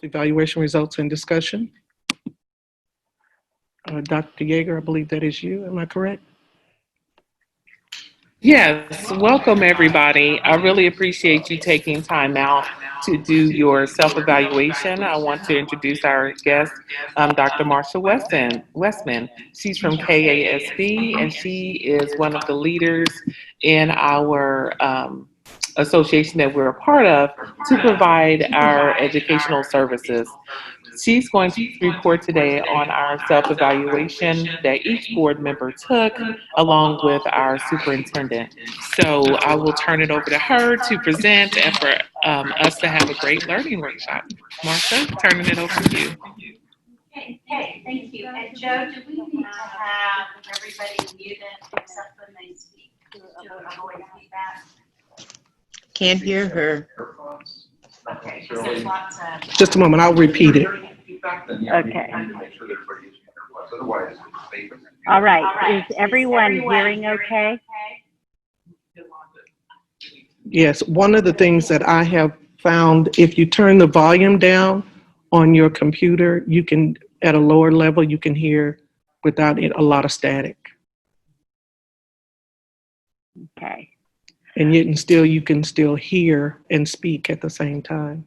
Self-evaluation results and discussion. Dr. Yeager, I believe that is you. Am I correct? Yes, welcome everybody. I really appreciate you taking time out to do your self-evaluation. I want to introduce our guest, Dr. Marsha Westman. She's from KASB, and she is one of the leaders in our association that we're a part of to provide our educational services. She's going to report today on our self-evaluation that each board member took along with our superintendent. So I will turn it over to her to present and for us to have a great learning workshop. Marsha, turning it over to you. Okay, thank you. And Joe, do we need to have everybody muted except when they speak to avoid feedback? Can't hear her. Okay, because there's lots of. Just a moment, I'll repeat it. Okay. All right. Is everyone hearing okay? Yes, one of the things that I have found, if you turn the volume down on your computer, you can, at a lower level, you can hear without a lot of static. Okay. And yet you can still hear and speak at the same time.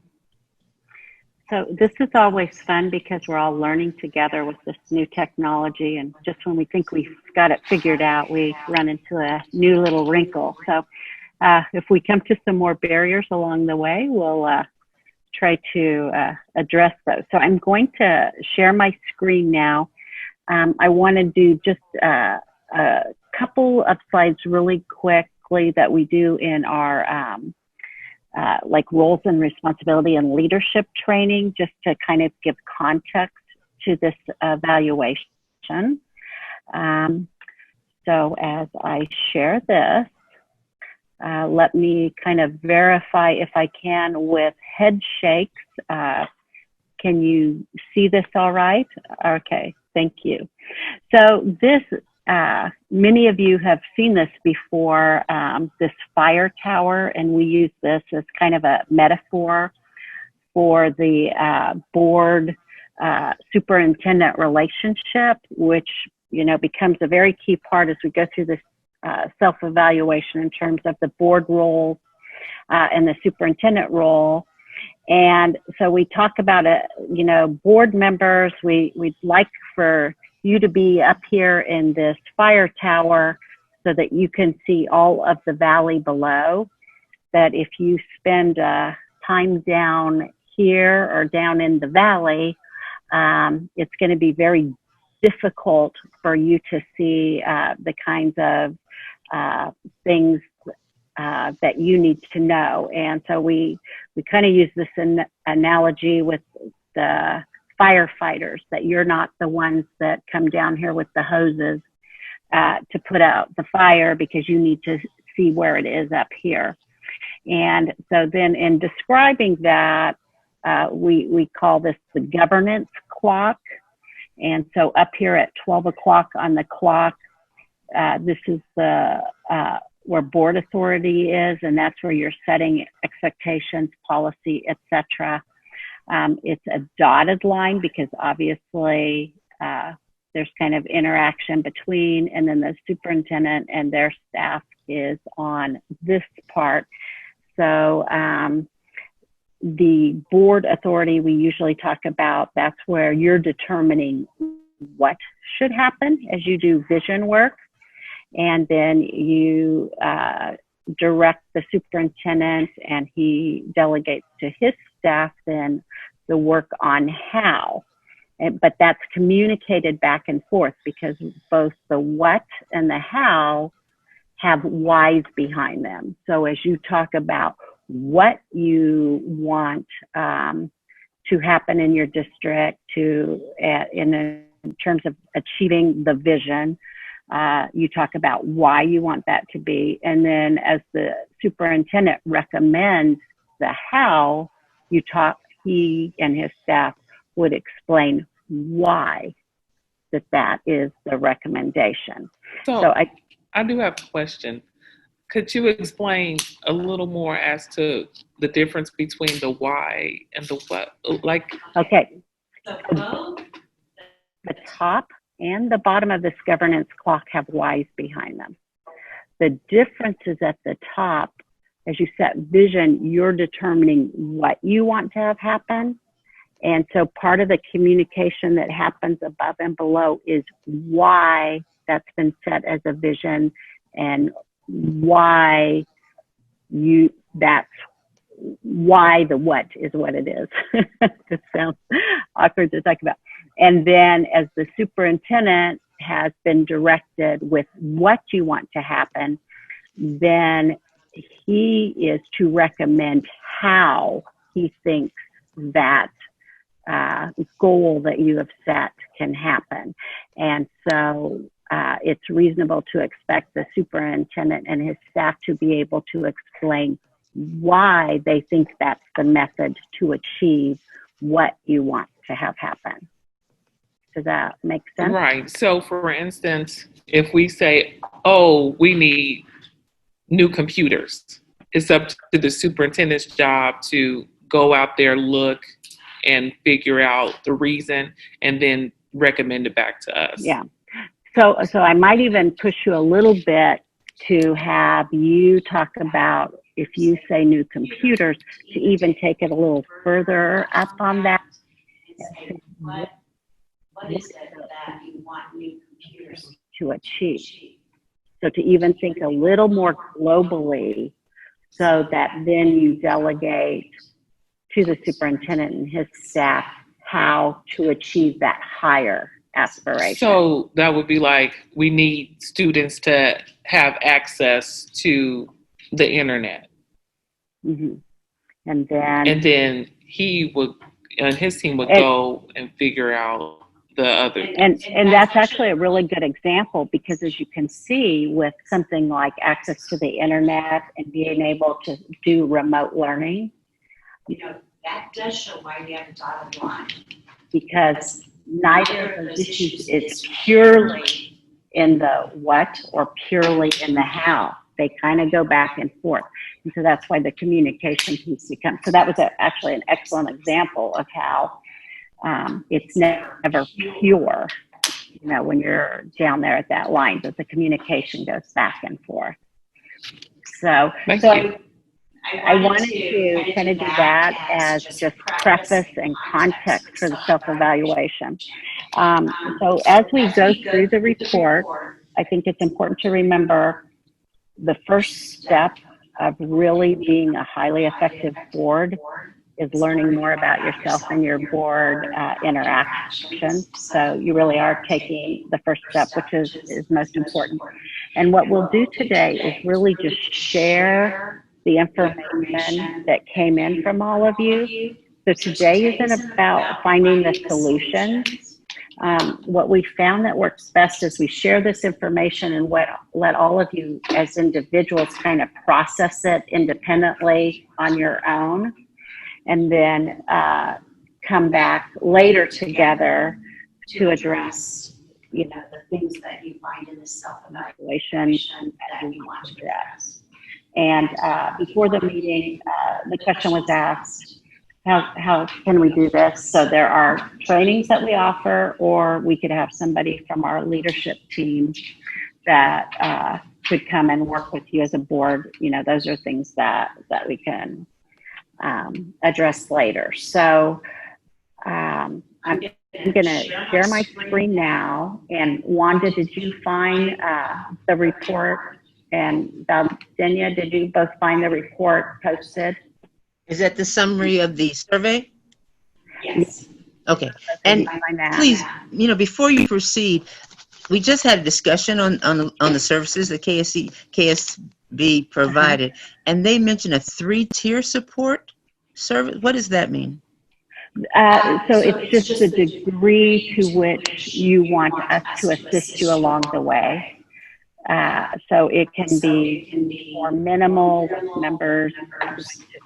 So this is always fun because we're all learning together with this new technology, and just when we think we've got it figured out, we run into a new little wrinkle. So if we come to some more barriers along the way, we'll try to address those. So I'm going to share my screen now. I want to do just a couple of slides really quickly that we do in our like roles and responsibility and leadership training, just to kind of give context to this evaluation. So as I share this, let me kind of verify if I can with head shakes. Can you see this all right? Okay, thank you. So this, many of you have seen this before, this fire tower, and we use this as kind of a metaphor for the board superintendent relationship, which, you know, becomes a very key part as we go through this self-evaluation in terms of the board role and the superintendent role. And so we talk about it, you know, board members, we'd like for you to be up here in this fire tower so that you can see all of the valley below. That if you spend time down here or down in the valley, it's going to be very difficult for you to see the kinds of things that you need to know. And so we kind of use this analogy with the firefighters, that you're not the ones that come down here with the hoses to put out the fire, because you need to see where it is up here. And so then in describing that, we call this the governance clock. And so up here at 12 o'clock on the clock, this is the where board authority is, and that's where you're setting expectations, policy, etc. It's a dotted line because obviously there's kind of interaction between, and then the superintendent and their staff is on this part. So the board authority we usually talk about, that's where you're determining what should happen as you do vision work. And then you direct the superintendent, and he delegates to his staff then the work on how. But that's communicated back and forth, because both the what and the how have whys behind them. So as you talk about what you want to happen in your district in terms of achieving the vision, you talk about why you want that to be. And then as the superintendent recommends the how, he and his staff would explain why that is the recommendation. So I do have a question. could you explain a little more as to the difference between the why and the what? Like, Okay, So both the top and the bottom of this governance clock have whys behind them. The difference is at the top, as you set vision, you're determining what you want to have happen. And so part of the communication that happens above and below is why that's been set as a vision and why that's why the what is what it is. It sounds awkward to talk about. And then as the superintendent has been directed with what you want to happen, then he is to recommend how he thinks that goal that you have set can happen. And so it's reasonable to expect the superintendent and his staff to be able to explain why they think that's the method to achieve what you want to have happen. Does that make sense? right. So, for instance, if we say, oh, we need new computers, it's up to the superintendent's job to go out there, look, and figure out the reason, and then recommend it back to us. Yeah. So I might even push you a little bit to have you talk about, if you say new computers, to even take it a little further up on that. say, what is it that you want new computers To to achieve. achieve? So to even think a little more globally, so that then you delegate to the superintendent and his staff how to achieve that higher aspiration. So that would be like, we need students to have access to the internet. And And then, then he would, and his team would And- go and figure out the other. and that's actually a really good example, because as you can see with something like access to the internet and being able to do remote learning, You know, that does show why we have a dotted line. because neither of those issues is purely in the what or purely in the how. They kind of go back and forth. And so that's why the communication piece becomes. So that was actually an excellent example of how it's never pure, you know, when you're down there at that line, but the communication goes back and forth. So, Thank so you. I wanted to kind of do that as just preface and context for the self-evaluation. So as we go through the report, I think it's important to remember the first step of really being a highly effective board is learning more about yourself and your board interaction. So you really are taking the first step, which is most important. And what we'll do today is really just share the information that came in from all of you. So today isn't about finding the solution. What we found that works best is we share this information and let all of you as individuals kind of process it independently on your own, and then come back later together to address, you know, the things that you find in the self-evaluation that we want to address. And before the meeting, the question was asked, how can we do this? So there are trainings that we offer, or we could have somebody from our leadership team that could come and work with you as a board. You know, those are things that we can address later. So I'm going to share my screen now. And Wanda, did you find the report? And Denia, did you both find the report posted? Is that the summary of the survey? Yes. Okay. And please, you know, before you proceed, we just had a discussion on the services that KSB provided, and they mentioned a 3-tier support service. What does that mean? So it's just the degree to which you want us to assist you along the way. So it can be more minimal members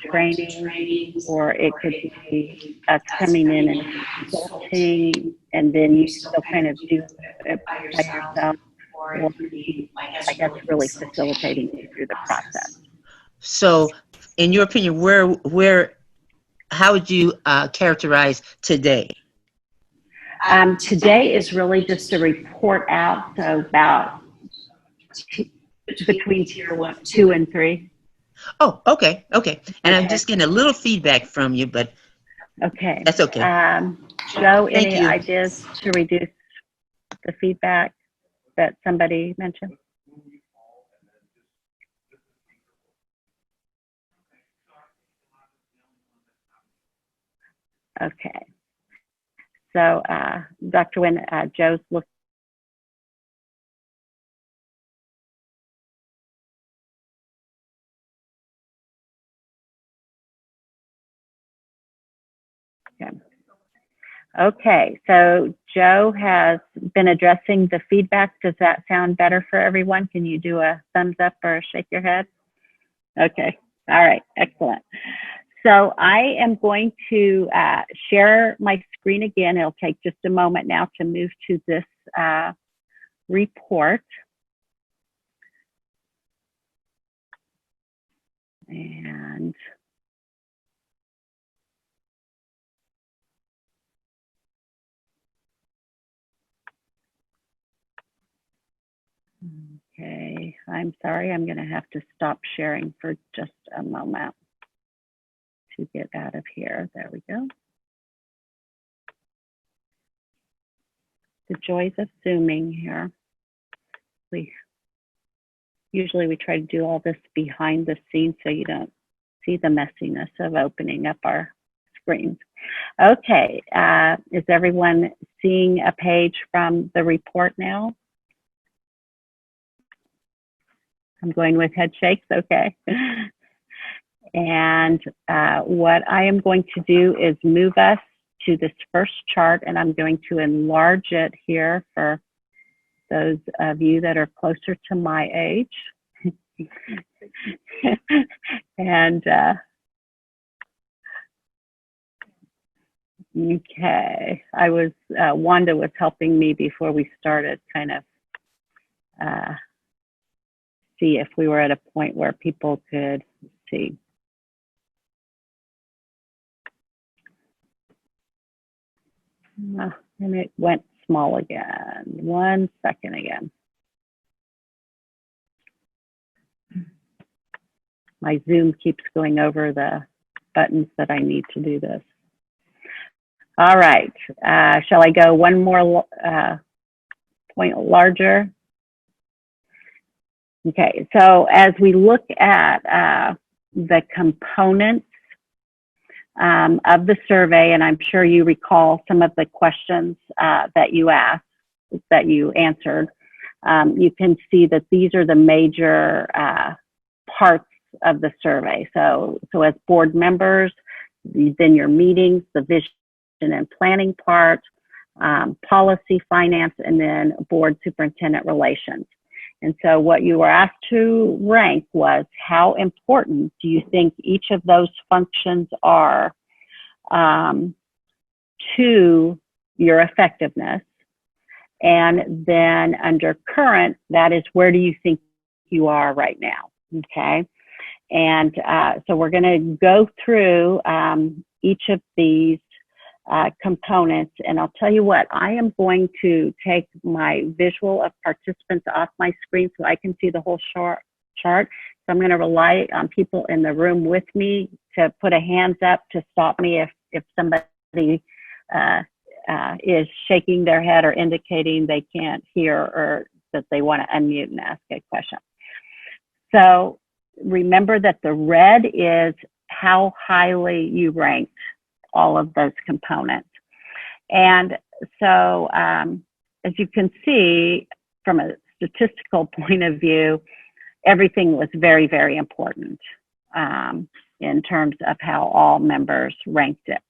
training, or it could be us coming in and consulting, and then you still kind of do it by yourself, or is he, I guess, really facilitating you through the process? So, in your opinion, how would you characterize today? Today is really just a report out, so about between tier 1, 2, and 3. Oh, okay, okay. And I'm Okay. just getting a little feedback from you, but Okay. that's okay. Joe, Thank any you. ideas to reduce the feedback that somebody mentioned? Okay. So, Dr. Wynn, Joe's looking. Okay, so Joe has been addressing the feedback. Does that sound better for everyone? Can you do a thumbs up or a shake your head? Okay, all right, excellent. So I am going to share my screen again. It'll take just a moment now to move to this report. And okay, I'm sorry, I'm gonna have to stop sharing for just a moment to get out of here. There we go. The joys of Zooming here. Usually we try to do all this behind the scenes so you don't see the messiness of opening up our screens. Okay, is everyone seeing a page from the report now? I'm going with head shakes, okay. And what I am going to do is move us to this first chart, and I'm going to enlarge it here for those of you that are closer to my age. And okay, Wanda was helping me before we started kind of see if we were at a point where people could see. And it went small again. 1 second again. My Zoom keeps going over the buttons that I need to do this. All right, shall I go one more point larger? Okay, so as we look at the components of the survey, and I'm sure you recall some of the questions that you asked, that you answered, you can see that these are the major parts of the survey. So as board members, then your meetings, the vision and planning part, policy, finance, and then board superintendent relations. And so what you were asked to rank was, how important do you think each of those functions are to your effectiveness? And then under current, that is, where do you think you are right now? Okay. And so we're going to go through each of these components. And I'll tell you what, I am going to take my visual of participants off my screen so I can see the whole chart. So I'm going to rely on people in the room with me to put a hands up to stop me if somebody is shaking their head or indicating they can't hear or that they want to unmute and ask a question. So remember that the red is how highly you ranked all of those components. And so as you can see, from a statistical point of view, everything was very, very important in terms of how all members ranked it.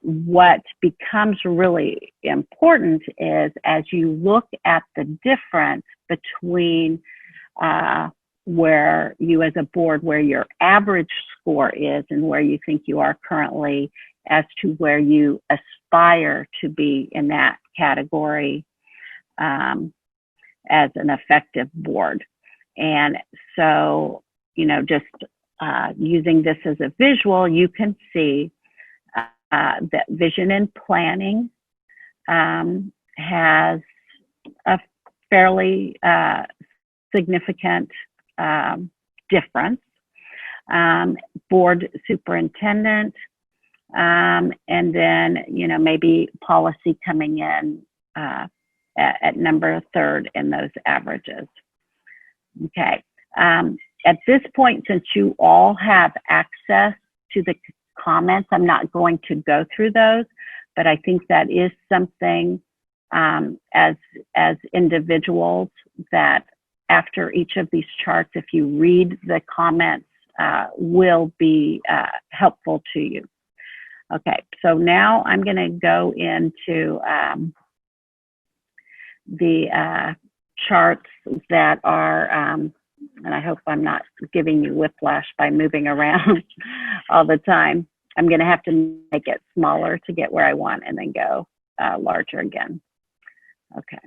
What becomes really important is, as you look at the difference between where you as a board, where your average score is and where you think you are currently, as to where you aspire to be in that category, as an effective board. And so, just using this as a visual, you can see that vision and planning has a fairly significant difference. Board superintendent, and then, maybe policy coming in at number third in those averages. Okay. At this point, since you all have access to the comments, I'm not going to go through those, but I think that is something as individuals that after each of these charts, if you read the comments, will be helpful to you. Okay, so now I'm going to go into the charts that are, and I hope I'm not giving you whiplash by moving around all the time. I'm going to have to make it smaller to get where I want and then go larger again. Okay.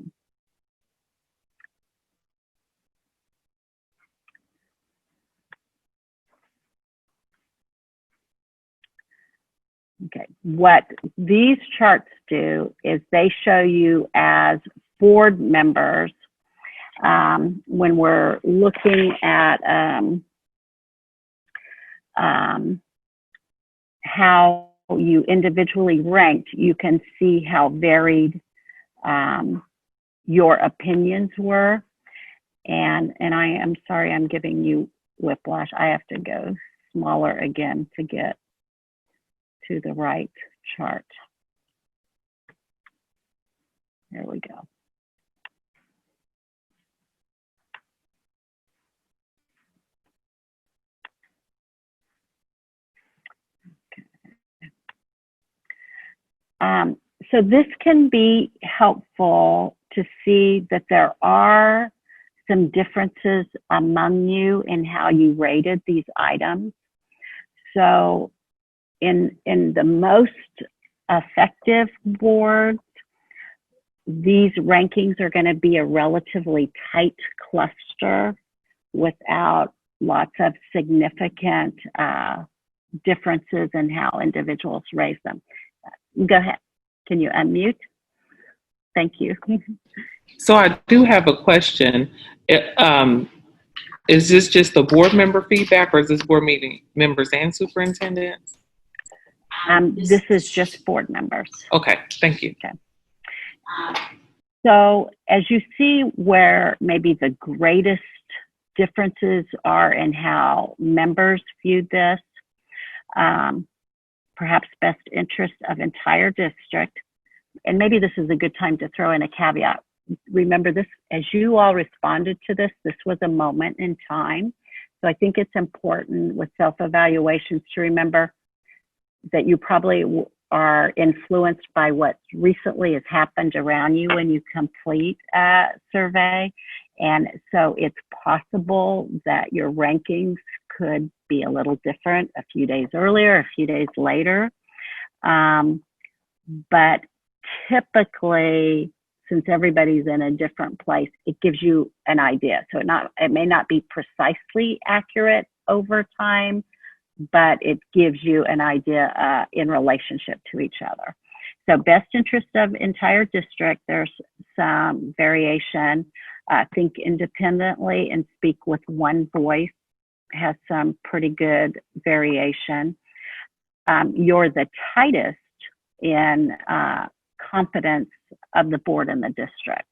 Okay, what these charts do is they show you as board members when we're looking at how you individually ranked, you can see how varied your opinions were. And I am sorry, I'm giving you whiplash. I have to go smaller again to get to the right chart. There we go. So this can be helpful to see that there are some differences among you in how you rated these items. So in the most effective boards, these rankings are going to be a relatively tight cluster without lots of significant differences in how individuals raise them. Go ahead. Can you unmute? Thank you. So I do have a question. Is this just the board member feedback, or is this board meeting members and superintendents? This is just board members. Okay, thank you. Okay. So as you see where maybe the greatest differences are in how members viewed this, perhaps best interest of entire district, and maybe this is a good time to throw in a caveat. Remember this, as you all responded to this, this was a moment in time. So I think it's important with self-evaluations to remember that you probably are influenced by what recently has happened around you when you complete a survey. And so it's possible that your rankings could be a little different a few days earlier, a few days later. But typically, since everybody's in a different place, it gives you an idea. So it may not be precisely accurate over time, but it gives you an idea in relationship to each other. So best interest of entire district, there's some variation. Think independently and speak with one voice has some pretty good variation. You're the tightest in confidence of the board and the district.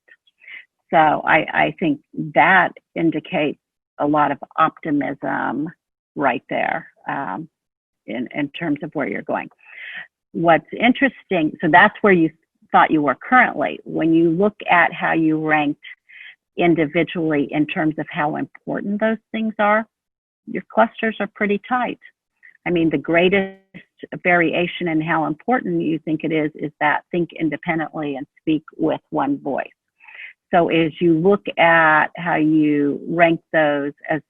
So I think that indicates a lot of optimism right there in terms of where you're going. What's interesting, so that's where you thought you were currently. When you look at how you ranked individually in terms of how important those things are, your clusters are pretty tight. I mean, the greatest variation in how important you think it is that think independently and speak with one voice. So as you look at how you rank those as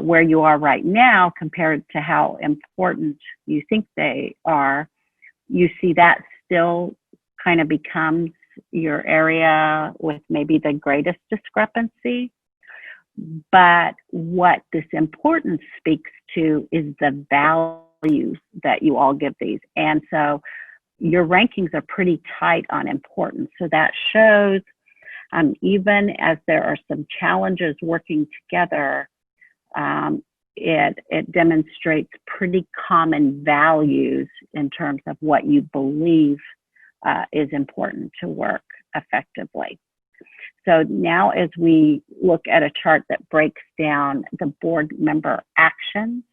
where you are right now compared to how important you think they are, you see that still kind of becomes your area with maybe the greatest discrepancy. But what this importance speaks to is the values that you all give these. And so your rankings are pretty tight on importance. So that shows even as there are some challenges working together, it demonstrates pretty common values in terms of what you believe is important to work effectively. So now as we look at a chart that breaks down the board member actions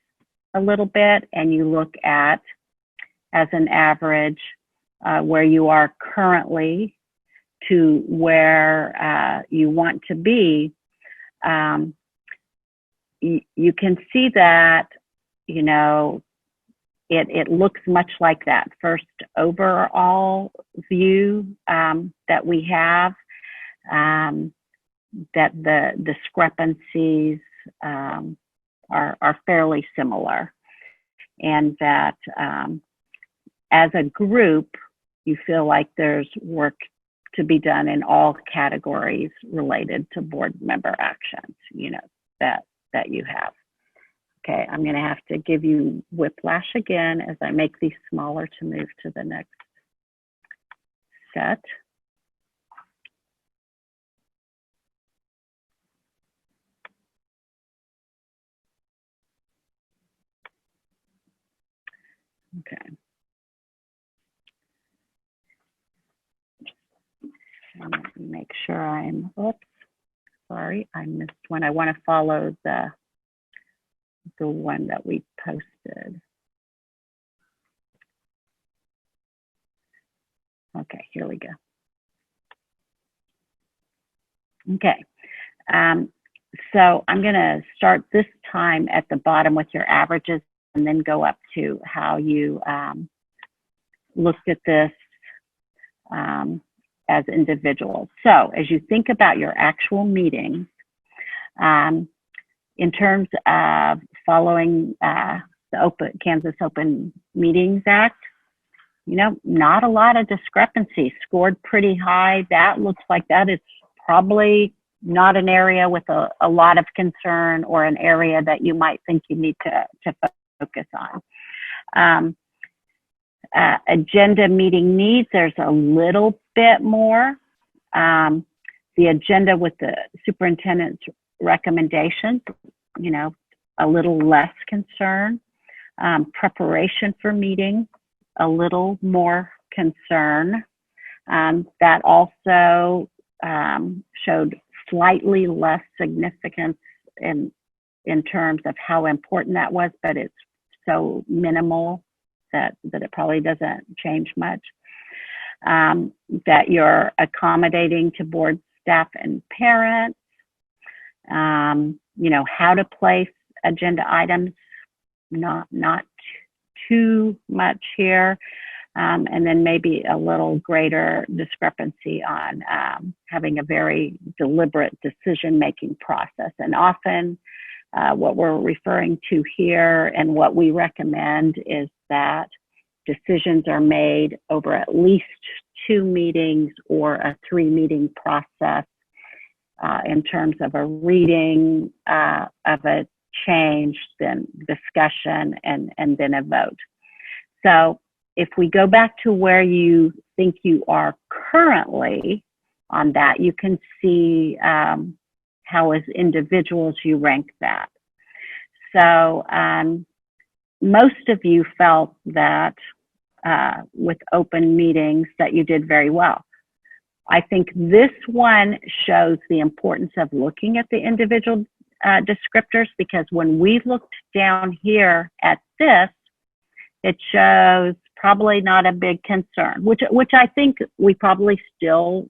a little bit, and you look at, as an average, where you are currently to where you want to be, you can see that, you know, it looks much like that first overall view that we have, that the discrepancies are fairly similar, and that as a group, you feel like there's work to be done in all categories related to board member actions, you know, that you have. Okay, I'm going to have to give you whiplash again as I make these smaller to move to the next set. Okay. And let me make sure I'm, oops, sorry, I missed one. I want to follow the one that we posted. Okay, here we go. Okay, so I'm going to start this time at the bottom with your averages and then go up to how you looked at this as individuals. So as you think about your actual meetings, in terms of following the Kansas Open Meetings Act, you know, not a lot of discrepancy, scored pretty high. That looks like that is probably not an area with a lot of concern, or an area that you might think you need to focus on. Agenda meeting needs, there's a little bit more. The agenda with the superintendent's recommendations, you know, a little less concern. Preparation for meetings, a little more concern. That also showed slightly less significance in terms of how important that was, but it's so minimal that it probably doesn't change much. That you're accommodating to board staff and parents. You know, how to place agenda items, not too much here. And then maybe a little greater discrepancy on having a very deliberate decision-making process. And often what we're referring to here and what we recommend is that decisions are made over at least 2 meetings or a 3-meeting process in terms of a reading of a change, then discussion, and then a vote. So if we go back to where you think you are currently on that, you can see how as individuals you rank that. So most of you felt that with open meetings that you did very well. I think this one shows the importance of looking at the individual descriptors, because when we looked down here at this, it shows probably not a big concern, which I think we probably still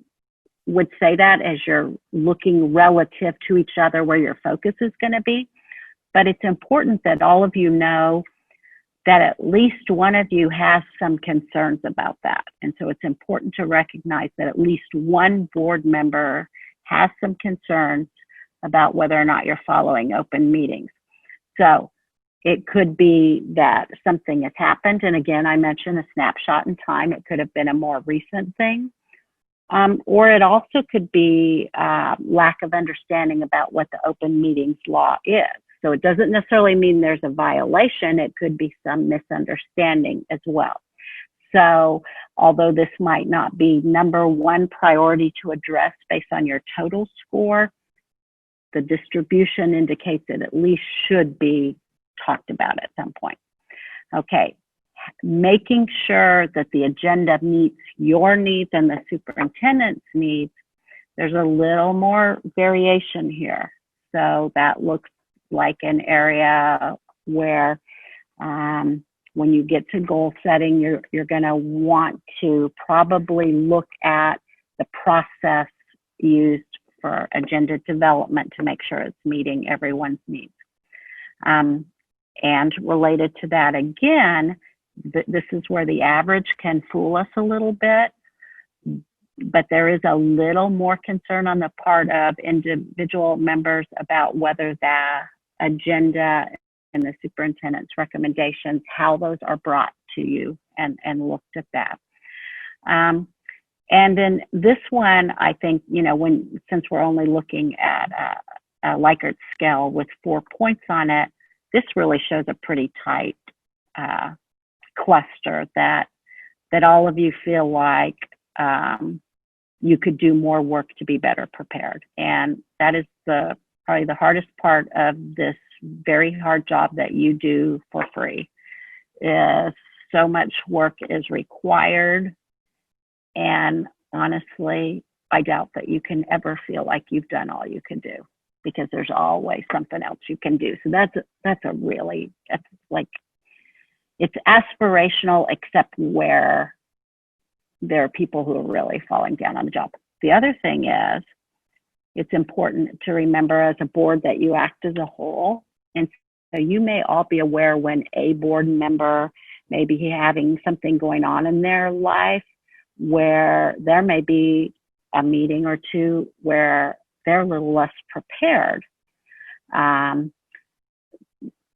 would say that as you're looking relative to each other where your focus is going to be. But it's important that all of you know that at least one of you has some concerns about that. And so it's important to recognize that at least one board member has some concerns about whether or not you're following open meetings. So it could be that something has happened. And again, I mentioned a snapshot in time. It could have been a more recent thing. Or it also could be lack of understanding about what the open meetings law is. So it doesn't necessarily mean there's a violation. It could be some misunderstanding as well. So although this might not be #1 priority to address based on your total score, the distribution indicates it at least should be talked about at some point. Okay, making sure that the agenda meets your needs and the superintendent's needs, there's a little more variation here. So that looks like an area where when you get to goal setting, you're going to want to probably look at the process used for agenda development to make sure it's meeting everyone's needs. And related to that again, this is where the average can fool us a little bit, but there is a little more concern on the part of individual members about whether the agenda and the superintendent's recommendations, how those are brought to you, and looked at that. And then this one, I think, since we're only looking at a Likert scale with 4 points on it, this really shows a pretty tight cluster that all of you feel like you could do more work to be better prepared. And that is probably the hardest part of this very hard job that you do for free. Is so much work is required, and honestly, I doubt that you can ever feel like you've done all you can do, because there's always something else you can do. So that's it's aspirational, except where there are people who are really falling down on the job. The other thing is, it's important to remember as a board that you act as a whole. And so you may all be aware when a board member may be having something going on in their life where there may be a meeting or two where they're a little less prepared. And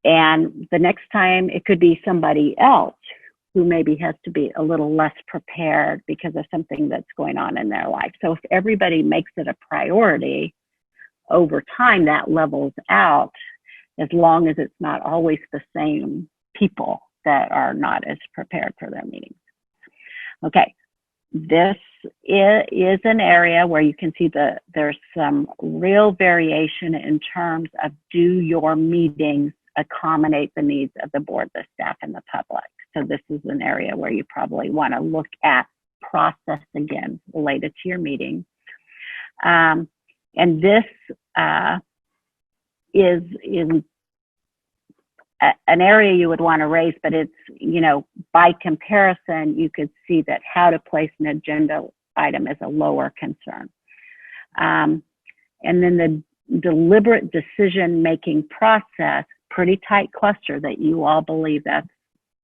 the next time it could be somebody else who maybe has to be a little less prepared because of something that's going on in their life. So if everybody makes it a priority, over time that levels out, as long as it's not always the same people that are not as prepared for their meetings. Okay, this is an area where you can see there's some real variation in terms of, do your meetings accommodate the needs of the board, the staff, and the public? So this is an area where you probably want to look at process again related to your meeting. And this is an area you would want to raise, but it's, by comparison, you could see that how to place an agenda item is a lower concern. And then the deliberate decision-making process, pretty tight cluster that you all believe that's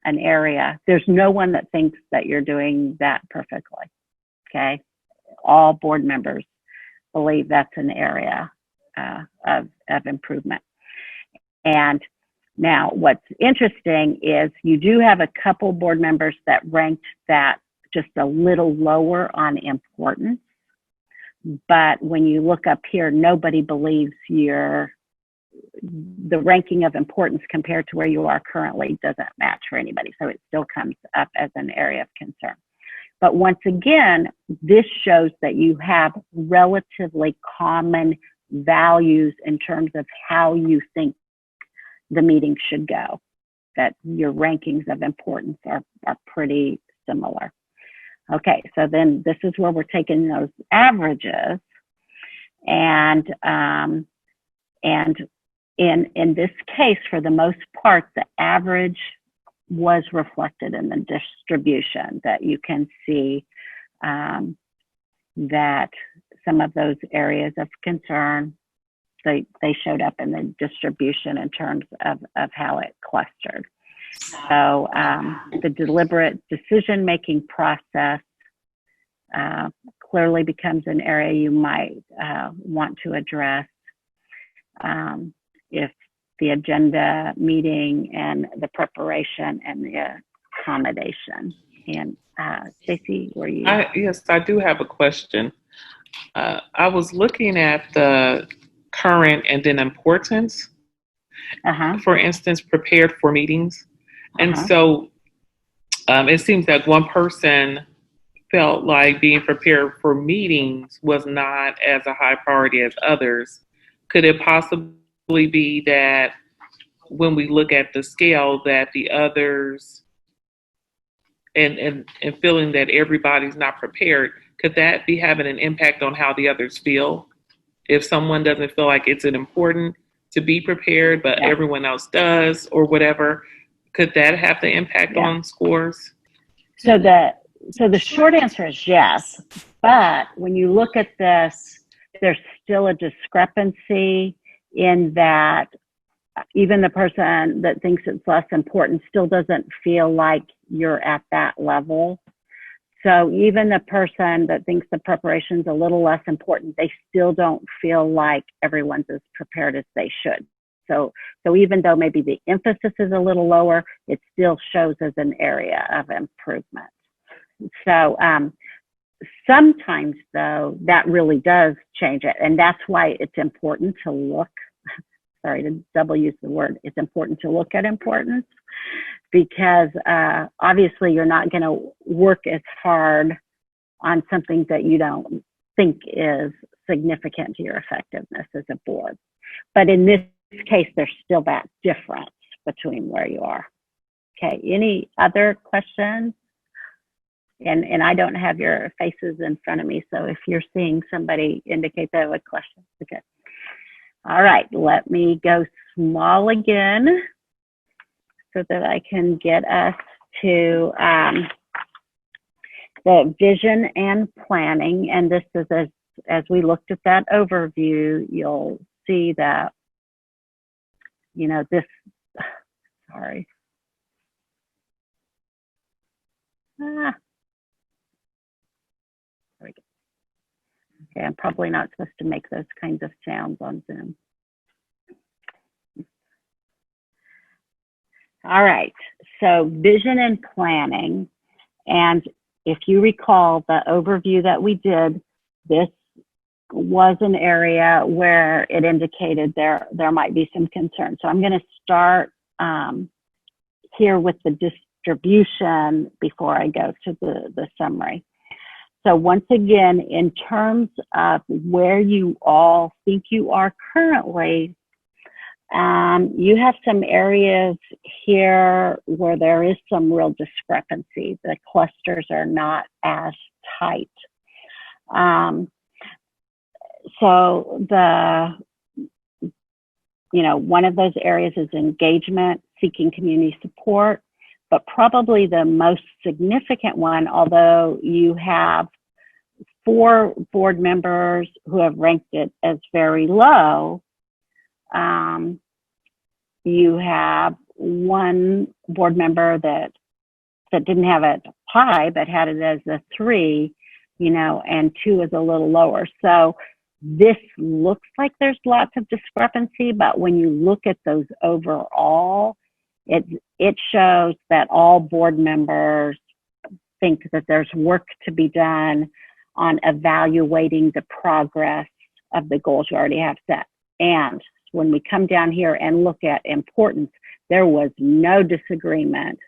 an area. There's no one that thinks that you're doing that perfectly, okay? All board members believe that's an area of improvement. And now what's interesting is you do have a couple board members that ranked that just a little lower on importance. But when you look up here, nobody believes the ranking of importance compared to where you are currently doesn't match for anybody. So it still comes up as an area of concern. But once again, this shows that you have relatively common values in terms of how you think the meeting should go, that your rankings of importance are pretty similar. Okay, so then this is where we're taking those averages, and in this case, for the most part, the average was reflected in the distribution, that you can see that some of those areas of concern, they showed up in the distribution in terms of how it clustered. So the deliberate decision-making process clearly becomes an area you might want to address if the agenda meeting and the preparation and the accommodation And Stacy, were you? Yes, I do have a question. I was looking at the current and then importance, Uh-huh. for instance, prepared for meetings. And Uh-huh. so it seems that one person felt like being prepared for meetings was not as a high priority as others. Could it possibly be that when we look at the scale that the others and feeling that everybody's not prepared, could that be having an impact on how the others feel? If someone doesn't feel like it's important to be prepared, but Yeah. everyone else does or whatever, could that have the impact Yeah. on scores? So the short answer is yes, but when you look at this, there's still a discrepancy in that even the person that thinks it's less important still doesn't feel like you're at that level. So even the person that thinks the preparation's a little less important, they still don't feel like everyone's as prepared as they should. So even though maybe the emphasis is a little lower, it still shows as an area of improvement. So sometimes, though, that really does change it. And that's why it's important to look, sorry to double use the word, it's important to look at importance, because obviously you're not going to work as hard on something that you don't think is significant to your effectiveness as a board. But in this case, there's still that difference between where you are. Okay, any other questions? And I don't have your faces in front of me, so if you're seeing somebody indicate they have a question. Okay. All right, let me go small again so that I can get us to the vision and planning. And this is as we looked at that overview, you'll see that, you know, this, sorry. There we go. Okay, I'm probably not supposed to make those kinds of sounds on Zoom. All right, so vision and planning. And if you recall the overview that we did, this was an area where it indicated there might be some concern. So I'm going to start here with the distribution before I go to the summary. So once again, in terms of where you all think you are currently, you have some areas here where there is some real discrepancy. The clusters are not as tight. So one of those areas is engagement, seeking community support, but probably the most significant one, although you have 4 board members who have ranked it as very low, you have 1 board member that didn't have it high, but had it as a 3, and 2 is a little lower. So this looks like there's lots of discrepancy, but when you look at those overall, it shows that all board members think that there's work to be done on evaluating the progress of the goals you already have set. And when we come down here and look at importance, there was no disagreement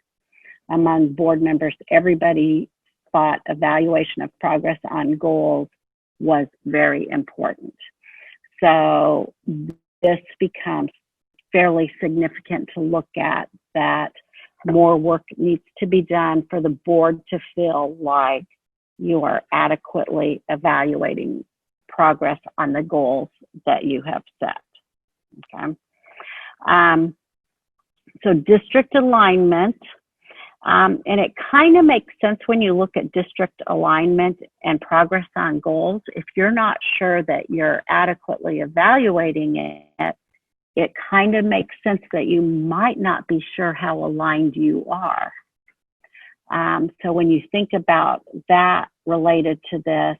among board members. Everybody thought evaluation of progress on goals was very important. So this becomes fairly significant to look at, that more work needs to be done for the board to feel like you are adequately evaluating progress on the goals that you have set. Okay. So district alignment, and it kind of makes sense when you look at district alignment and progress on goals. If you're not sure that you're adequately evaluating it, it kind of makes sense that you might not be sure how aligned you are. So when you think about that related to this,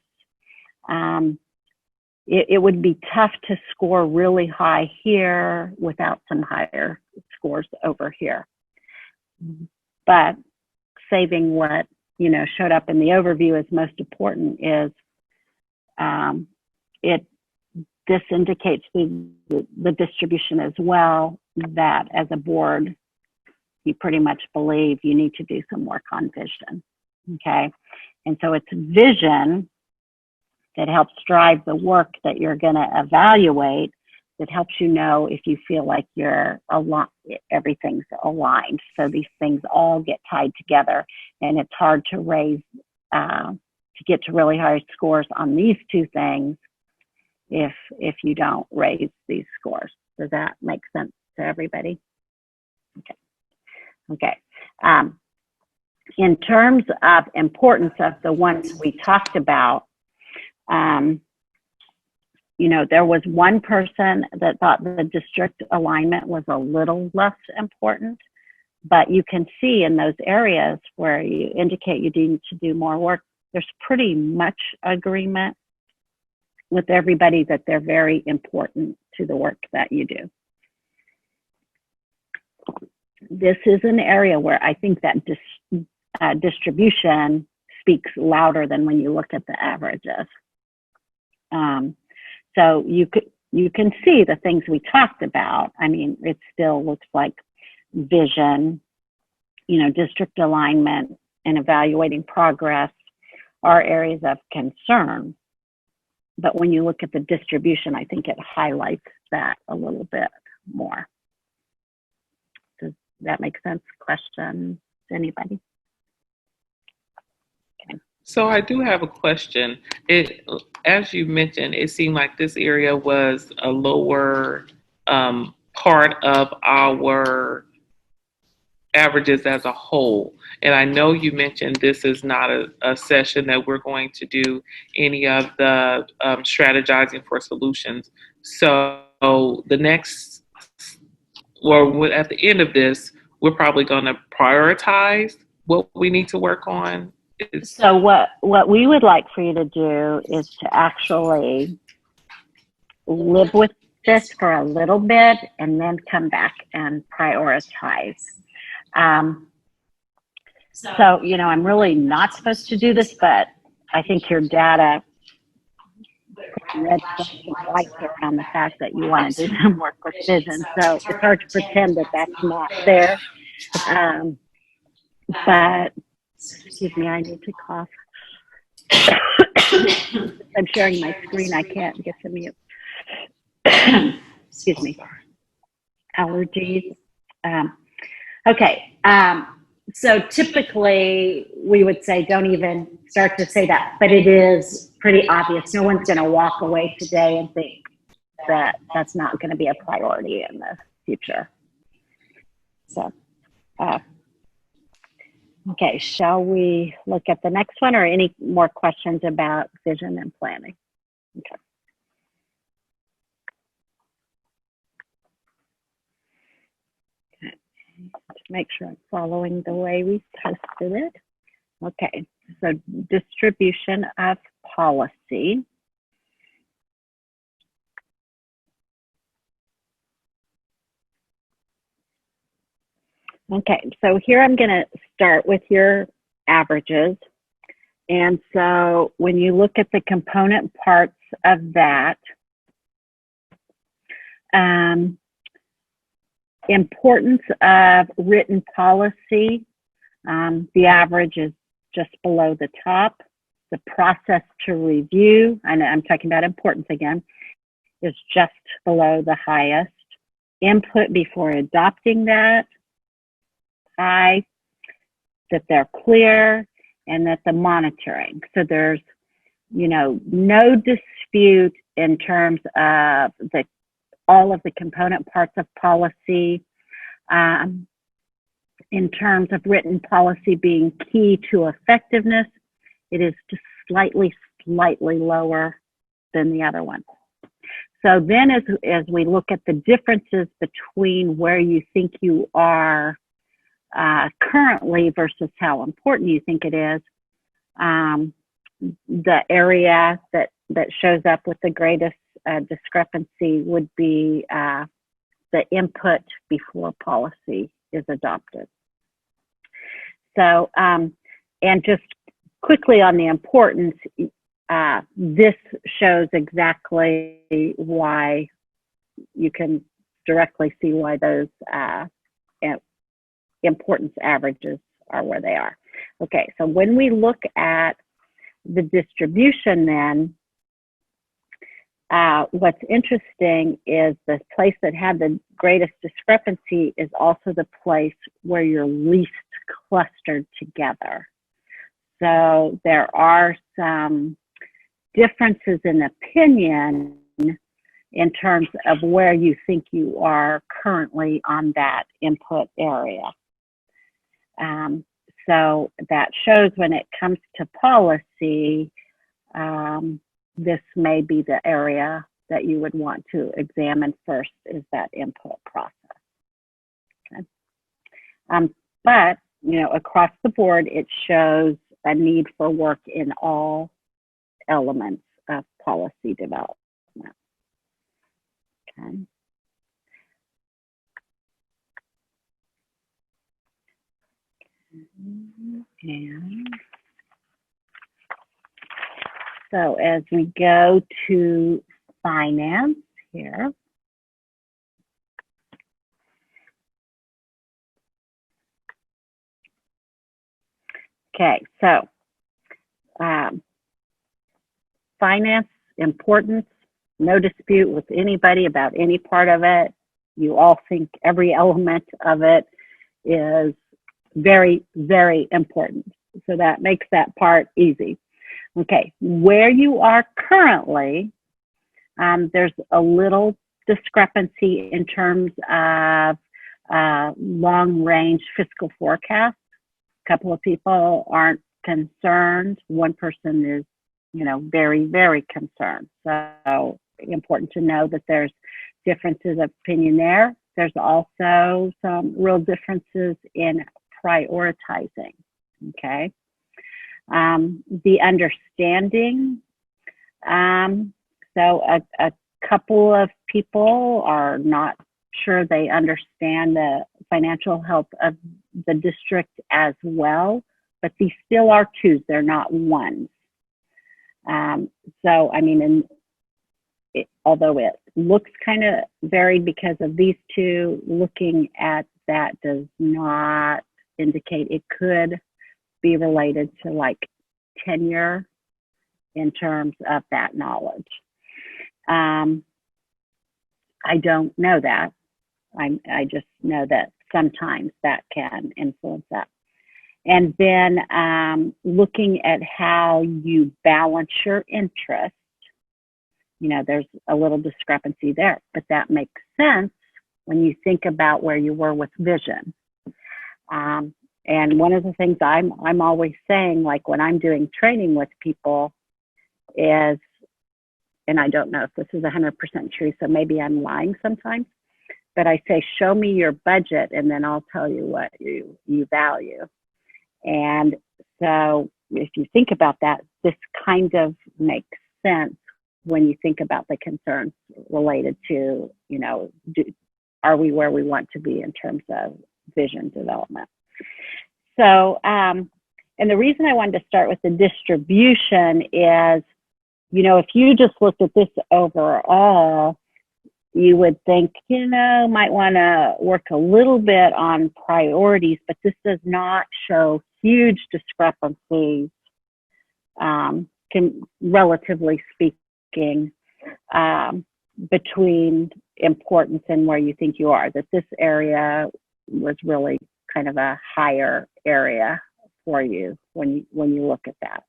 it would be tough to score really high here without some higher scores over here. But saving what showed up in the overview as most important is this indicates the distribution as well, that as a board, you pretty much believe you need to do some work on vision, okay? And so it's vision that helps drive the work that you're gonna evaluate, that helps you know if you feel like everything's aligned. So these things all get tied together, and it's hard to get to really high scores on these two things if you don't raise these scores. Does that make sense to everybody? Okay. In terms of importance of the ones we talked about, there was one person that thought the district alignment was a little less important, but you can see in those areas where you indicate you need to do more work, there's pretty much agreement with everybody that they're very important to the work that you do. This is an area where I think that distribution speaks louder than when you look at the averages. So you can see the things we talked about. I mean, it still looks like vision, district alignment, and evaluating progress are areas of concern. But when you look at the distribution, I think it highlights that a little bit more. Does that make sense? Questions, anybody? Okay. So I do have a question. As you mentioned, it seemed like this area was a lower part of our averages as a whole. And I know you mentioned this is not a session that we're going to do any of the strategizing for solutions. So the next, or at the end of this, we're probably going to prioritize what we need to work on. So what we would like for you to do is to actually live with this for a little bit and then come back and prioritize. So, I'm really not supposed to do this, but I think your data red flashing lights around the fact that you want to do some work with vision. So it's hard to pretend that that's not there. But, excuse me, I need to cough. I'm sharing my screen. I can't get to mute. Excuse me. Allergies. Okay. So typically we would say don't even start to say that, but it is pretty obvious. No one's going to walk away today and think that that's not going to be a priority in the future. So, okay, shall we look at the next one, or any more questions about vision and planning? Okay. To make sure I'm following the way we posted it. Okay, so distribution of policy. Okay, so here I'm going to start with your averages. And so when you look at the component parts of that, importance of written policy, the average is just below the top. The process to review, and I'm talking about importance again, is just below the highest. Input before adopting that, high. That they're clear, and that the monitoring. So there's, no dispute in terms of all of the component parts of policy, in terms of written policy being key to effectiveness. It is just slightly lower than the other one. So then as we look at the differences between where you think you are currently versus how important you think it is, the area that shows up with the greatest discrepancy would be the input before policy is adopted. So And just quickly on the importance, this shows exactly why you can directly see why those importance averages are where they are. Okay, so when we look at the distribution then, what's interesting is the place that had the greatest discrepancy is also the place where you're least clustered together. So there are some differences in opinion in terms of where you think you are currently on that input area. So that shows when it comes to policy, this may be the area that you would want to examine first, is that input process. Okay. But, you know, across the board, it shows a need for work in all elements of policy development. Okay. And so as we go to finance here, okay, so finance, importance, no dispute with anybody about any part of it. You all think every element of it is very, very important. So that makes that part easy. Okay, where you are currently, there's a little discrepancy in terms of long-range fiscal forecast. A couple of people aren't concerned. One person is, you know, very, very concerned. So important to know that there's differences of opinion there. There's also some real differences in prioritizing, okay? The understanding, so a couple of people are not sure they understand the financial health of the district as well, but these still are twos, they're not ones. So, I mean, although it looks kind of varied because of these two, looking at that does not indicate it could be related to like tenure in terms of that knowledge. I don't know that. I just know that sometimes that can influence that. And then looking at how you balance your interest, you know, there's a little discrepancy there, but that makes sense when you think about where you were with vision. And one of the things I'm always saying, like when I'm doing training with people is, and I don't know if this is 100% true, so maybe I'm lying sometimes, but I say, show me your budget and then I'll tell you what you value. And so if you think about that, this kind of makes sense when you think about the concerns related to, you know, are we where we want to be in terms of vision development? So, and the reason I wanted to start with the distribution is, you know, if you just looked at this overall, you would think, you know, might want to work a little bit on priorities, but this does not show huge discrepancies, relatively speaking, between importance and where you think you are, that this area was really kind of a higher area for you when you look at that.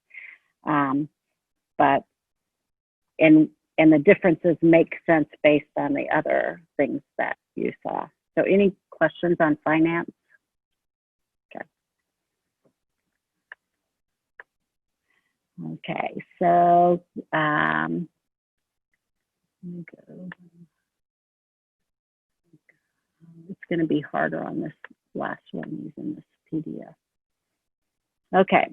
But and the differences make sense based on the other things that you saw. So any questions on finance? Okay. Okay, so let me go. It's going to be harder on this last one using this PDF. Okay,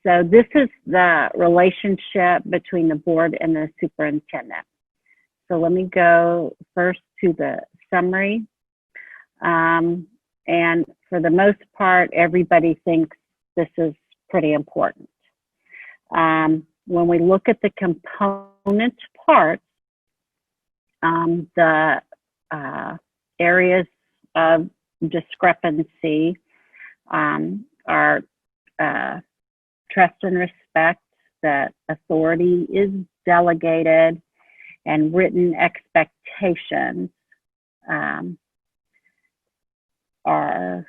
so this is the relationship between the board and the superintendent. So let me go first to the summary. And for the most part, everybody thinks this is pretty important. When we look at the component parts, the areas of discrepancy are trust and respect, that authority is delegated, and written expectations are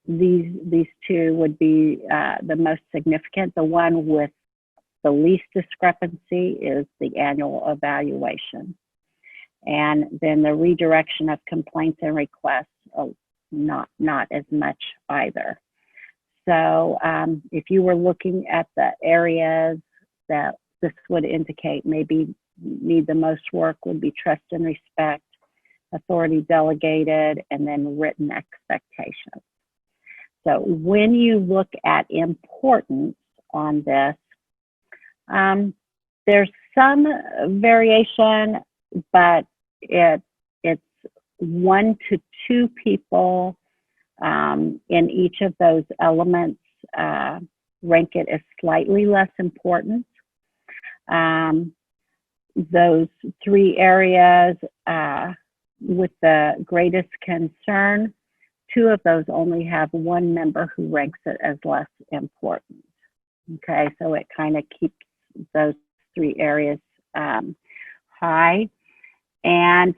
these two would be the most significant. The one with the least discrepancy is the annual evaluation. And then the redirection of complaints and requests, not as much either. So if you were looking at the areas that this would indicate maybe need the most work, would be trust and respect, authority delegated, and then written expectations. So when you look at importance on this, there's some variation, but it's 1 to 2 people in each of those elements rank it as slightly less important. Those 3 areas with the greatest concern, 2 of those only have 1 member who ranks it as less important. Okay, so it kind of keeps those 3 areas high. And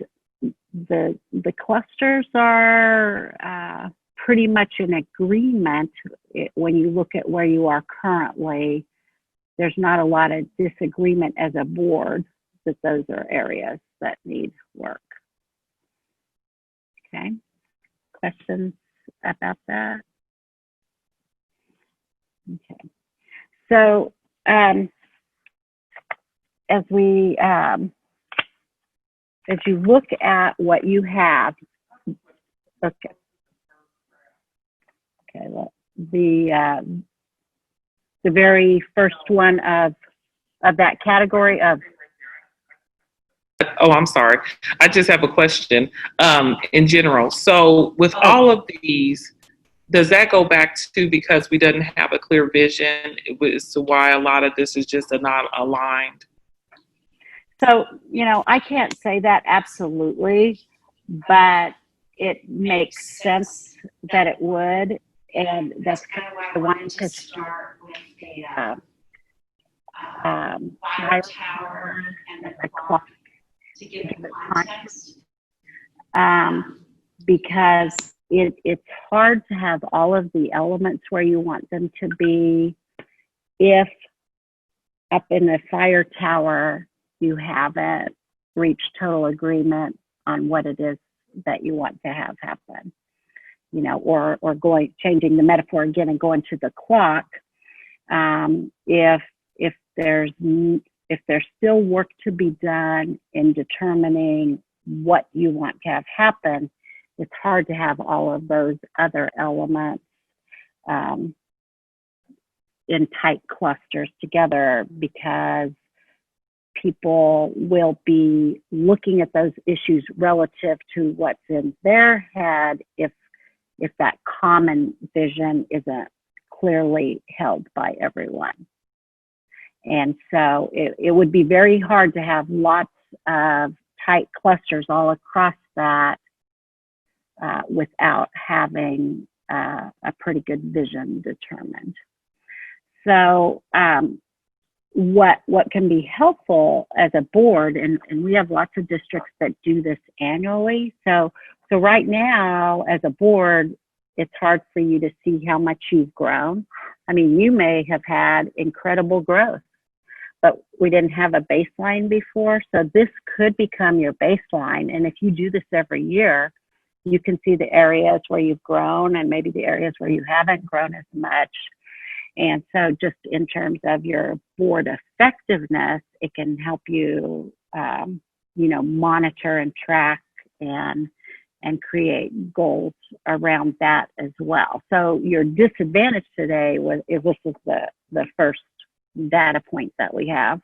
the clusters are pretty much in agreement. When you look at where you are currently, there's not a lot of disagreement as a board that those are areas that need work. Okay, questions about that? Okay, so as you look at what you have, okay, well, the very first one of that category of. Oh, I'm sorry. I just have a question in general. So with all of these, does that go back to because we didn't have a clear vision as to why a lot of this is just not aligned? So, I can't say that absolutely, but it makes sense that it would. And that's kind of why I wanted to start with the fire tower and the clock to give it context. Because it's hard to have all of the elements where you want them to be if up in the fire tower you haven't reached total agreement on what it is that you want to have happen. Or changing the metaphor again and going to the clock. If there's still work to be done in determining what you want to have happen, it's hard to have all of those other elements in tight clusters together, because people will be looking at those issues relative to what's in their head if that common vision isn't clearly held by everyone. And so it would be very hard to have lots of tight clusters all across that without having a pretty good vision determined. So what can be helpful as a board, and we have lots of districts that do this annually. So right now, as a board, it's hard for you to see how much you've grown. I mean, you may have had incredible growth, but we didn't have a baseline before. So this could become your baseline. And if you do this every year, you can see the areas where you've grown and maybe the areas where you haven't grown as much. And so just in terms of your board effectiveness, it can help you, monitor and track and create goals around that as well. So your disadvantage today is this is the first data point that we have,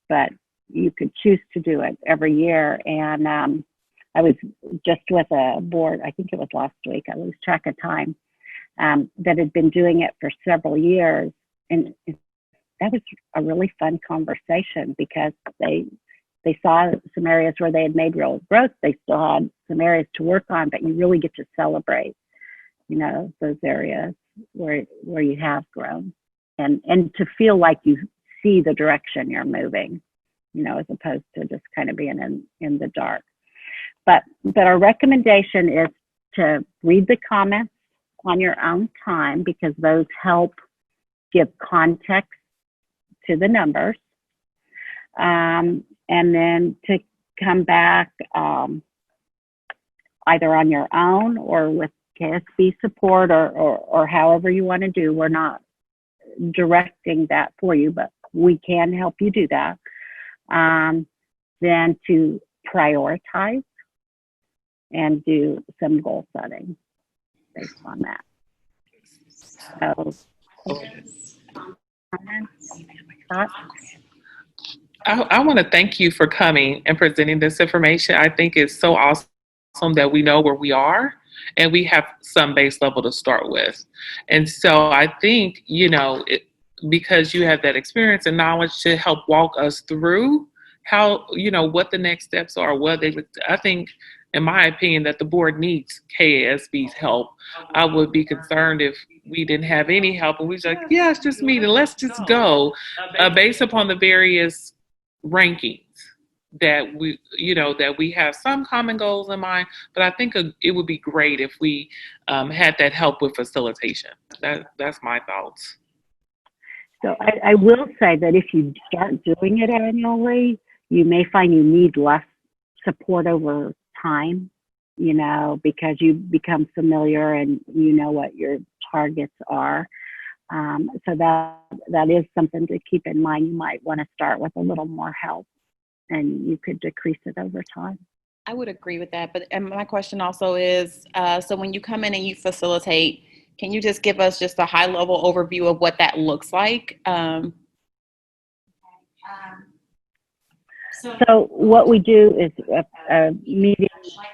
but you could choose to do it every year. And I was just with a board, I think it was last week, I lose track of time, that had been doing it for several years. And that was a really fun conversation because they saw some areas where they had made real growth. They still had some areas to work on, but you really get to celebrate, you know, those areas where you have grown, and to feel like you see the direction you're moving, you know, as opposed to just kind of being in the dark. But our recommendation is to read the comments on your own time, because those help give context to the numbers. And then to come back either on your own or with KSB support, or however you want to do. We're not directing that for you, but we can help you do that. Then to prioritize and do some goal setting based on that. So, comments, thoughts? I want to thank you for coming and presenting this information. I think it's so awesome that we know where we are and we have some base level to start with. And so I think, you know, because you have that experience and knowledge to help walk us through how, you know, what the next steps are, I think, in my opinion, that the board needs KASB's help. I would be concerned if we didn't have any help and we was like, yeah, it's just me, and let's just go based upon the various rankings that we have some common goals in mind, but I think it would be great if we had that help with facilitation. That's my thoughts. So I will say that if you start doing it annually, you may find you need less support over time, you know, because you become familiar and you know what your targets are. So that is something to keep in mind. You might want to start with a little more help, and you could decrease it over time. I would agree with that. And my question also is, so when you come in and you facilitate, can you just give us just a high level overview of what that looks like? So what we do is a meeting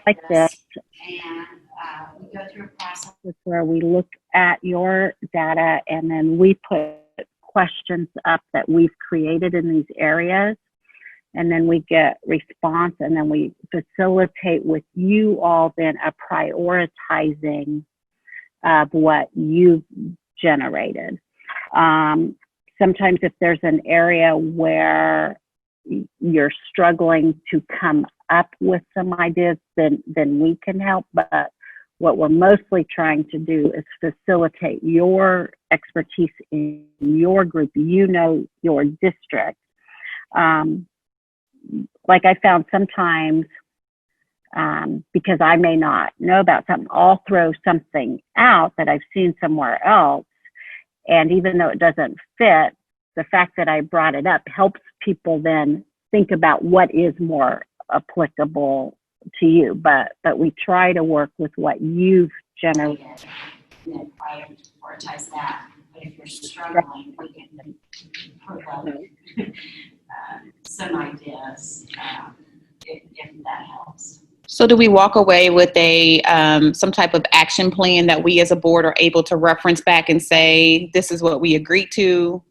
like this, and we go through a process where we look at your data and then we put questions up that we've created in these areas, and then we get response, and then we facilitate with you all then a prioritizing of what you've generated. Sometimes if there's an area where you're struggling to come up with some ideas, then we can help. But what we're mostly trying to do is facilitate your expertise in your group, you know, your district. Like I found sometimes, because I may not know about something, I'll throw something out that I've seen somewhere else. And even though it doesn't fit, the fact that I brought it up helps people then think about what is more applicable to you. But we try to work with what you've generated. and then prioritize that. But if you're struggling, we can promote some ideas if that helps. So do we walk away with some type of action plan that we as a board are able to reference back and say, this is what we agreed to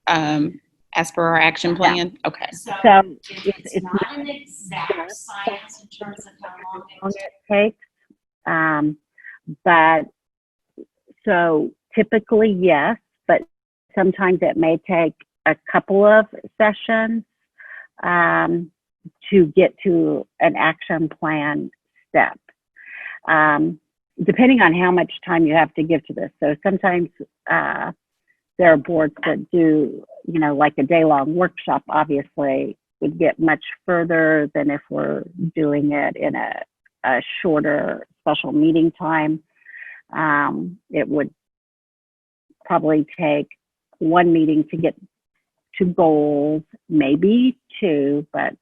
as per our action plan? Yeah. Okay. So it's not an exact science in terms of how long it takes. But so typically, yes, but sometimes it may take a couple of sessions to get to an action plan step, depending on how much time you have to give to this. So sometimes there are boards that do, you know, like a day-long workshop, obviously, would get much further than if we're doing it in a shorter special meeting time. It would probably take one meeting to get to goals, maybe two, but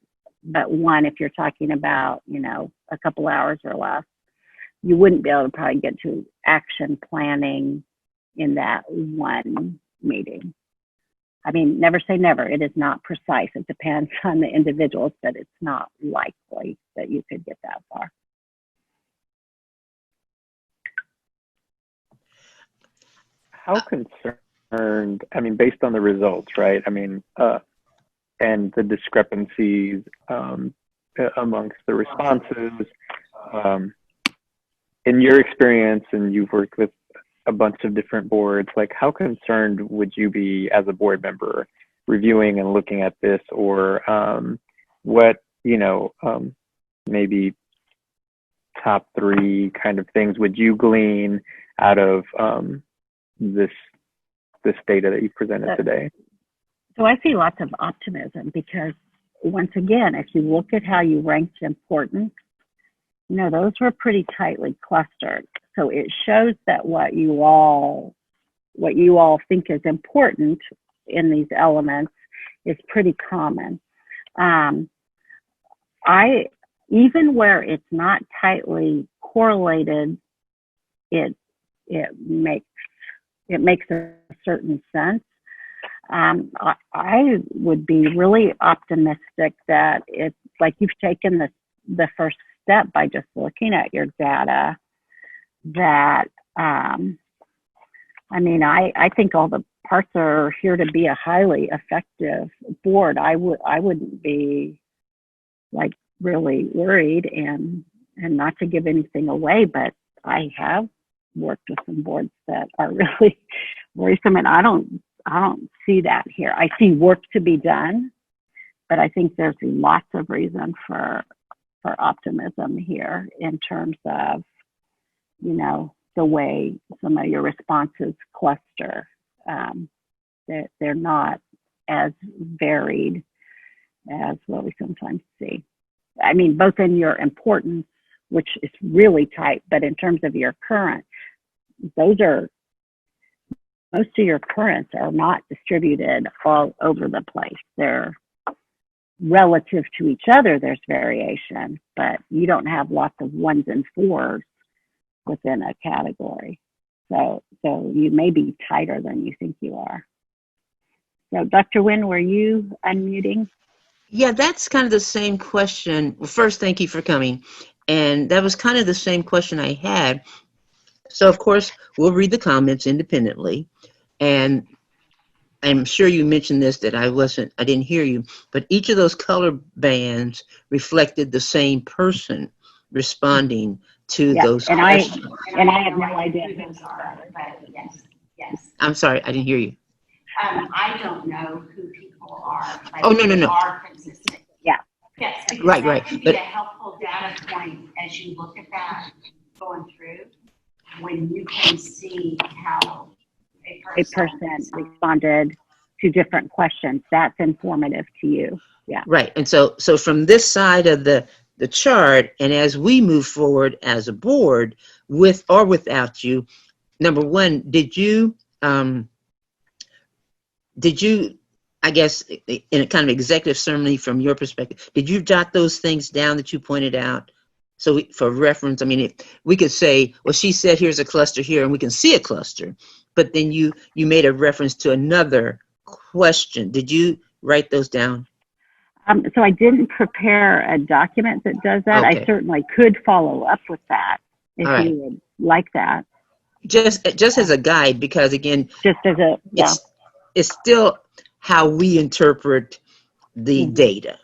one, if you're talking about, you know, a couple hours or less, you wouldn't be able to probably get to action planning in that one meeting. I mean, never say never. It is not precise. It depends on the individuals, but it's not likely that you could get that far. how concerned, I mean, based on the results, right? I mean, and the discrepancies amongst the responses, in your experience, and you've worked with a bunch of different boards, like how concerned would you be as a board member reviewing and looking at this, or what, maybe top 3 kind of things would you glean out of this data that you presented today? So I see lots of optimism because, once again, if you look at how you ranked importance, those were pretty tightly clustered. So it shows that what you all think is important in these elements is pretty common. Even where it's not tightly correlated, it makes a certain sense. I would be really optimistic that it's like you've taken the first step by just looking at your data. That I think all the parts are here to be a highly effective board. I wouldn't be like really worried, and not to give anything away, but I have worked with some boards that are really worrisome, and I don't see that here. I see work to be done, but I think there's lots of reason for optimism here in terms of, the way some of your responses cluster. They're not as varied as what we sometimes see. I mean, both in your importance, which is really tight, but in terms of your current, most of your currents are not distributed all over the place. They're relative to each other, there's variation, but you don't have lots of 1s and 4s within a category. So you may be tighter than you think you are. So Dr. Nguyen, were you unmuting? Yeah, that's kind of the same question. Well, first, thank you for coming. And that was kind of the same question I had. So, of course, we'll read the comments independently. And I'm sure you mentioned this, that I didn't hear you, but each of those color bands reflected the same person responding to those questions. I have no idea. But yes. I'm sorry, I didn't hear you. I don't know who people are. But Oh, no. They are consistent. Yeah. Yes, because Right. that could be But a helpful data point as you look at that going through, when you can see how a person responded to different questions. That's informative to you. Yeah. right. And so from this side of the chart, and as we move forward as a board, with or without you, number one, did you, I guess, in a kind of executive summary from your perspective, did you jot those things down that you pointed out? So for reference, I mean, we could say, well, she said here's a cluster here, and we can see a cluster, but then you made a reference to another question. Did you write those down? So I didn't prepare a document that does that. Okay. I certainly could follow up with that if All right. you would like that. Just as a guide, because again, Just as a, yeah. It's still how we interpret the data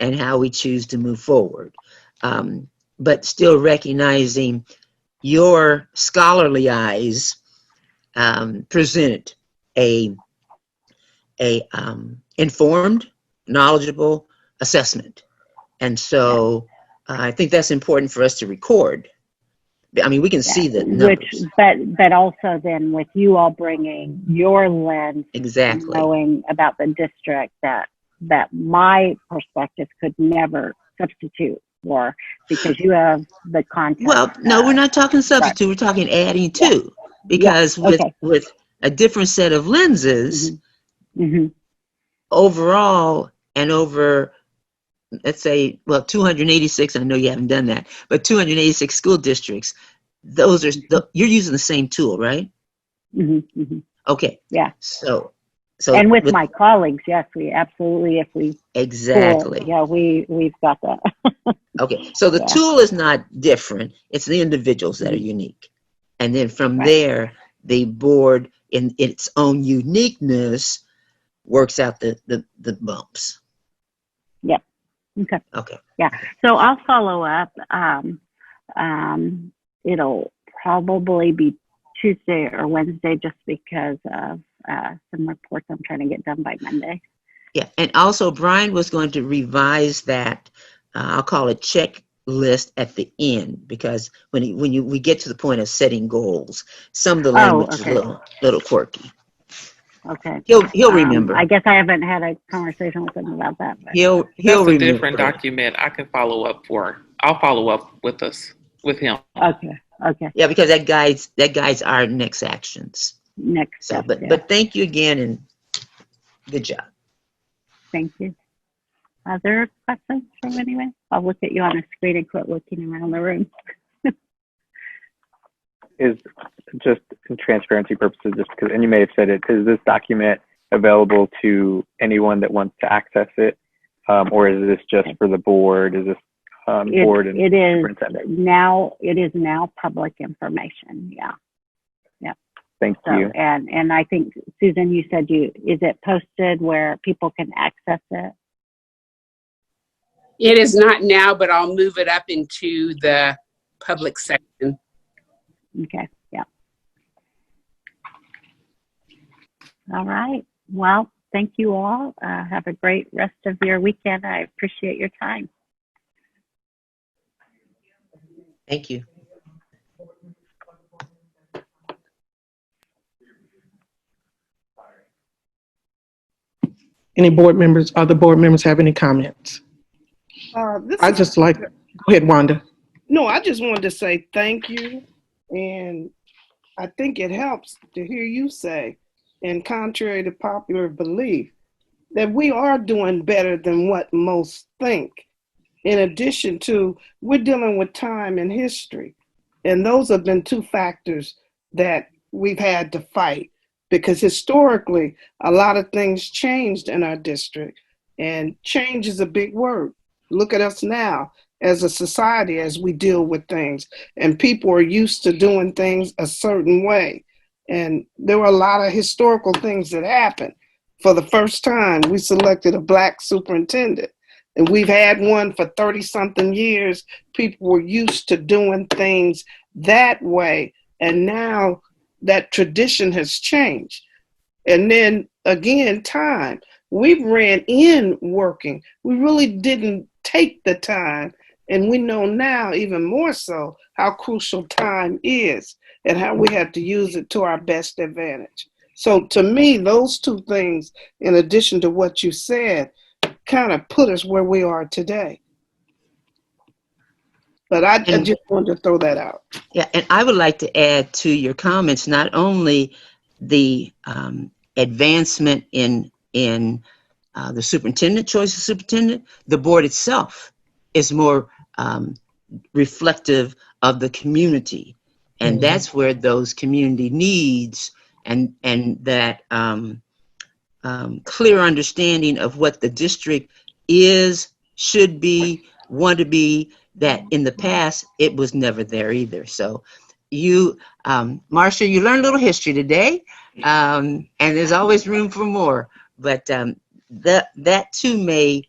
and how we choose to move forward. But still recognizing your scholarly eyes present a informed, knowledgeable assessment. And so I think that's important for us to record. I mean, we can see the numbers. But also then with you all bringing your lens, exactly, knowing about the district that my perspective could never substitute for, because you have the context. Well, no, we're not talking substitute. Right. We're talking adding to, because with a different set of lenses, overall and over, let's say, well, 286, I know you haven't done that, but 286 school districts, those are, you're using the same tool, right? Okay. Yeah. So and with my colleagues, yes, we absolutely, if we. Exactly. Cool. Yeah, we've got that. Okay. So the tool is not different. It's the individuals that are unique. And then from there, the board in its own uniqueness works out the bumps. Yep. Okay. Okay. Yeah. So I'll follow up. It'll probably be Tuesday or Wednesday just because of some reports I'm trying to get done by Monday. Yeah, and also Brian was going to revise that. I'll call it checklist at the end, because when we get to the point of setting goals, some of the language is okay. a little quirky. Okay. He'll remember. I guess I haven't had a conversation with him about that. But. He'll That's a remember. different document I can follow up for. I'll follow up with him. Okay. Okay. Yeah, because that guides our next actions. Next So, step. but thank you again, and good job. Thank you. Other questions from anyone? I'll look at you on the screen and quit looking around the room. Is just in transparency purposes, just because, and you may have said it, is this document available to anyone that wants to access it, or is this just for the board? Is this board and it is superintendent? now. It is now public information. Yeah. Yeah. Thank So, you. and I think Susan, you said is it posted where people can access it? It is not now, but I'll move it up into the public section. Okay. Yeah. All right. Well, thank you all. Have a great rest of your weekend. I appreciate your time. Thank you. Any other board members have any comments? Go ahead, Wanda. No, I just wanted to say thank you. And I think it helps to hear you say, and contrary to popular belief, that we are doing better than what most think. In addition to, we're dealing with time and history. And those have been two factors that we've had to fight, because historically, a lot of things changed in our district, and change is a big word. Look at us now as a society as we deal with things, and people are used to doing things a certain way. And there were a lot of historical things that happened. For the first time, we selected a Black superintendent, and we've had one for 30-something years. People were used to doing things that way, and now that tradition has changed. And then again, time. We ran in working. We really didn't take the time, and we know now even more so how crucial time is and how we have to use it to our best advantage. So to me, those two things, in addition to what you said, kind of put us where we are today. But I just wanted to throw that out. Yeah, and I would like to add to your comments not only the advancement in the superintendent, choice of superintendent, the board itself is more reflective of the community. And that's where those community needs and that clear understanding of what the district is, should be, want to be, that in the past, it was never there either. So you, Marcia, you learned a little history today, and there's always room for more. But that too may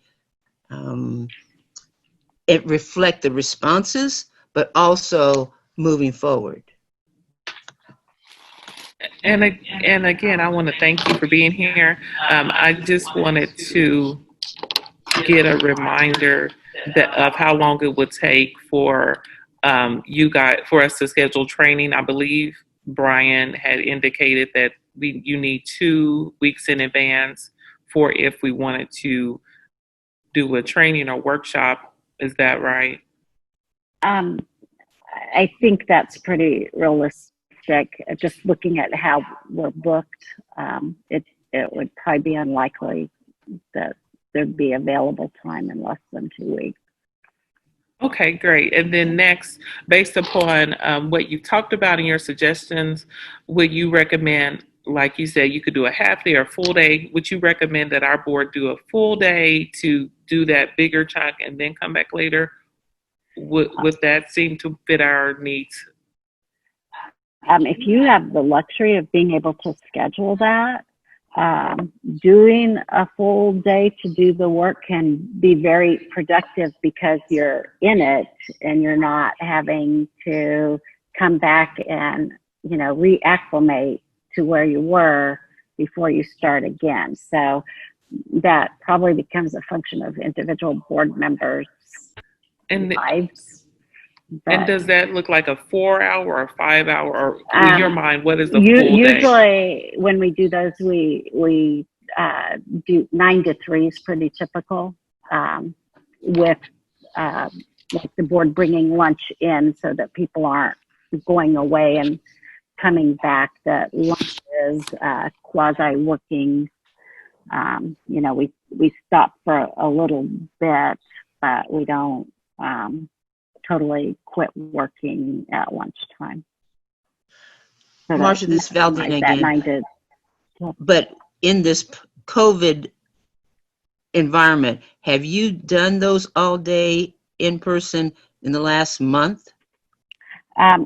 it reflect the responses, but also moving forward. And again, I want to thank you for being here. I just wanted to get a reminder of how long it would take for for us to schedule training. I believe Brian had indicated that you need 2 weeks in advance for if we wanted to do a training or workshop. Is that right? I think that's pretty realistic. Just looking at how we're booked, it would probably be unlikely that there'd be available time in less than 2 weeks. Okay, great. And then next, based upon what you talked about in your suggestions, would you recommend, like you said, you could do a half day or a full day? Would you recommend that our board do a full day to do that bigger chunk and then come back later? Would that seem to fit our needs? if you have the luxury of being able to schedule that, doing a full day to do the work can be very productive because you're in it and you're not having to come back and, reacclimate to where you were before you start again. So that probably becomes a function of individual board members' And lives. and does that look like a 4-hour or 5-hour, or in your mind, what is a full day? Usually, when we do those, we do 9 to 3 is pretty typical. With like the board bringing lunch in, so that people aren't going away and coming back. That lunch is quasi working. We stop for a little bit, but we don't totally quit working at lunchtime. So Marcia, this is Valdine like again. That 9 to, But in this COVID environment, have you done those all day in person in the last month?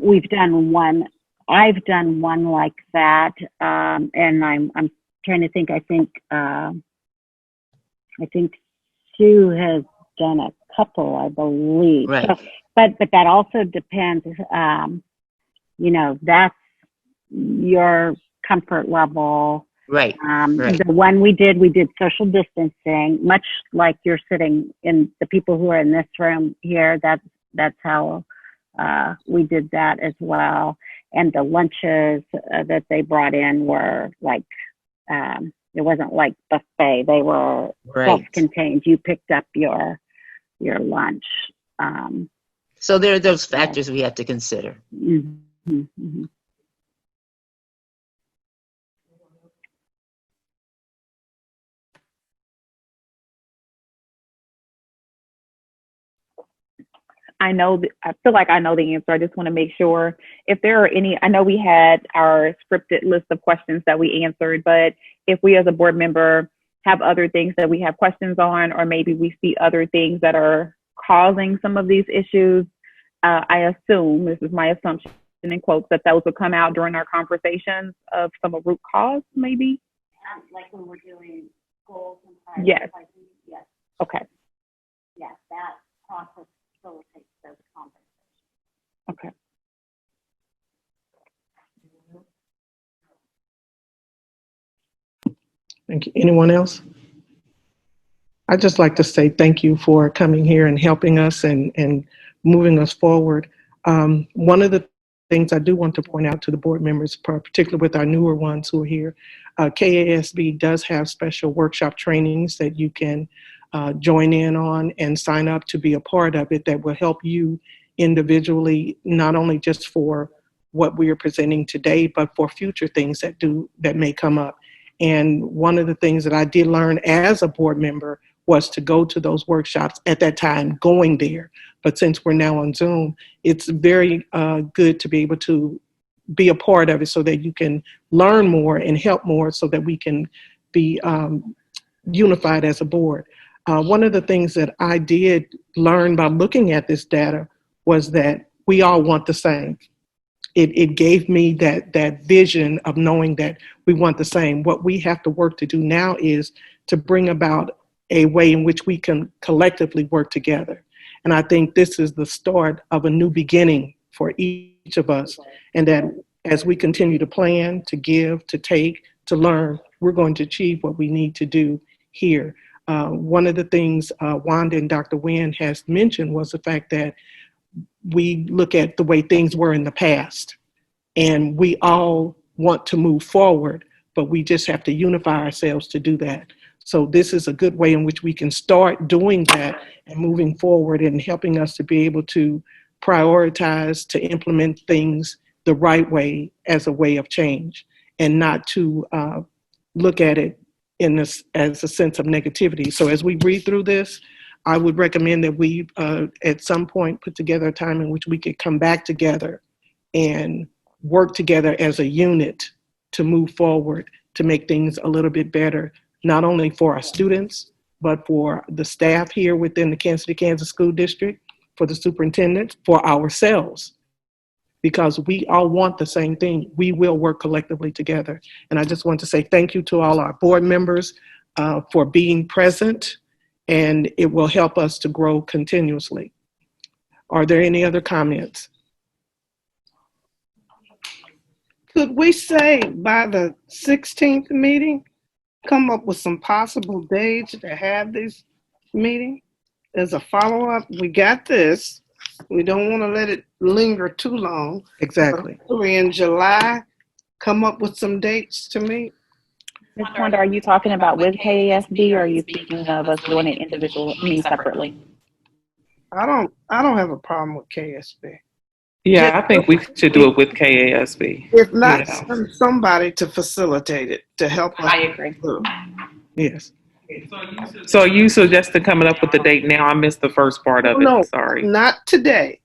we've done one. I've done one like that, and I'm trying to think. I think Sue has done a couple, I believe. Right. So, but that also depends. That's your comfort level. Right. Right. The one we did social distancing, much like you're sitting in, the people who are in this room here. That's how we did that as well. And the lunches that they brought in were like, it wasn't like buffet. They were self-contained. You picked up your lunch. So there are those factors we have to consider. Mm-hmm, mm-hmm. I feel like I know the answer. I just want to make sure if there are any. I know we had our scripted list of questions that we answered, but if we as a board member have other things that we have questions on, or maybe we see other things that are causing some of these issues, I assume, this is my assumption in quotes, that those will come out during our conversations of some of root cause, maybe? Like when we're doing goals and yes. Yes. Okay. Yes, that process facilitates those conversations. Okay. Thank you. Anyone else? I'd just like to say thank you for coming here and helping us and moving us forward. One of the things I do want to point out to the board members, particularly with our newer ones who are here, KASB does have special workshop trainings that you can join in on and sign up to be a part of it, that will help you individually, not only just for what we are presenting today, but for future things that may come up. And one of the things that I did learn as a board member was to go to those workshops at that time, going there. But since we're now on Zoom, it's very good to be able to be a part of it so that you can learn more and help more so that we can be unified as a board. One of the things that I did learn by looking at this data was that we all want the same. It gave me that vision of knowing that we want the same. What we have to work to do now is to bring about a way in which we can collectively work together. And I think this is the start of a new beginning for each of us. And that as we continue to plan, to give, to take, to learn, we're going to achieve what we need to do here. One of the things Wanda and Dr. Nguyen has mentioned was the fact that we look at the way things were in the past, and we all want to move forward, but we just have to unify ourselves to do that. So this is a good way in which we can start doing that and moving forward and helping us to be able to prioritize, to implement things the right way as a way of change, and not to look at it in this as a sense of negativity. So as we read through this, I would recommend that we at some point put together a time in which we could come back together and work together as a unit to move forward, to make things a little bit better, not only for our students, but for the staff here within the Kansas City, Kansas School District, for the superintendent, for ourselves, because we all want the same thing. We will work collectively together. And I just want to say thank you to all our board members for being present, and it will help us to grow continuously. Are there any other comments? Could we say by the 16th meeting, come up with some possible dates to have this meeting as a follow-up? We got this. We don't want to let it linger too long. Exactly. We're in July. Come up with some dates to meet. Ms. Wanda, are you talking about with KASB, or are you speaking of us doing it separately? I don't have a problem with KSB. Yeah, I think we should do it with KASB. If not, Yes. send somebody to facilitate it, to help us. I agree. through. Yes. So you suggested coming up with the date now? I missed the first part of it. No, Sorry. not today.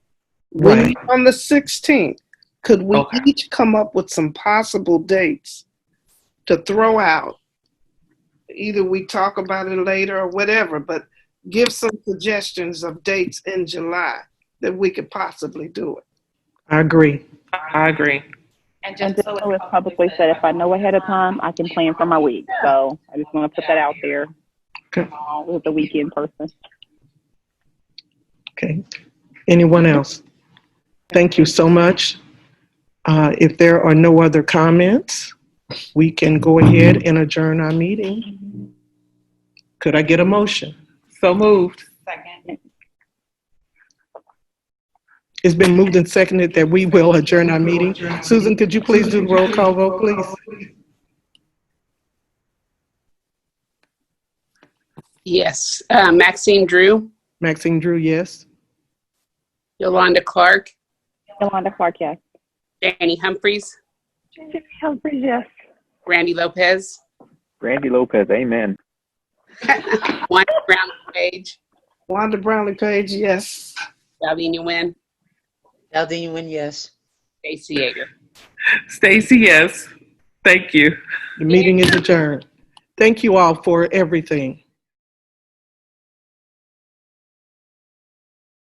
Right. We on the 16th. Could we Okay. each come up with some possible dates to throw out? Either we talk about it later or whatever, but give some suggestions of dates in July that we could possibly do it. I agree. I agree. And just so it's publicly said, if I know ahead of time, I can plan for my week. So I just want to put that out there. Okay. With the weekend person. Okay. Anyone else? Thank you so much. If there are no other comments, we can go ahead and adjourn our meeting. Could I get a motion? So moved. It's been moved and seconded that we will adjourn our meeting. Susan, could you please do the roll call vote, please? Yes. Maxine Drew, Maxine Drew, yes. Yolanda Clark, Yolanda Clark, yes. Danny Humphreys, Humphreys, yes. Randy Lopez, Randy Lopez, amen. Wanda Brown Page, Wanda Brownlee Page, yes. Darlene Nguyen, Aldine Win, yes. Stacey Yeager. Stacy, yes. Thank you. The meeting is adjourned. Thank you all for everything.